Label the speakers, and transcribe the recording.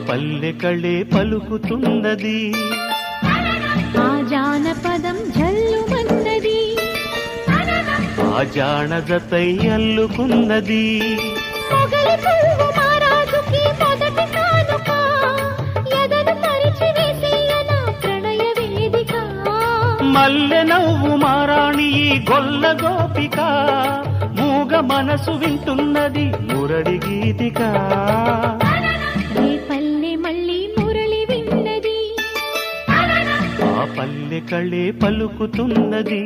Speaker 1: పల్లె కళే పలుకుతున్నది,
Speaker 2: ఆ జానపదం జల్లుమన్నది,
Speaker 1: ఆ జానజతై అల్లుకున్నది.
Speaker 2: మొగలి పువ్వు మహారాజుకి మొదటి కానుక, ఎదను పరిచి వేసేయన ప్రణయ వేదిక.
Speaker 1: మల్లె నవ్వు మారాణి ఈ గొల్ల గోపిక, మూగ మనసు వింటున్నది మురళి గీతిక.
Speaker 2: రేపల్లె మళ్ళీ మురళి విన్నది,
Speaker 1: ఆ పల్లె కళే పలుకుతున్నది.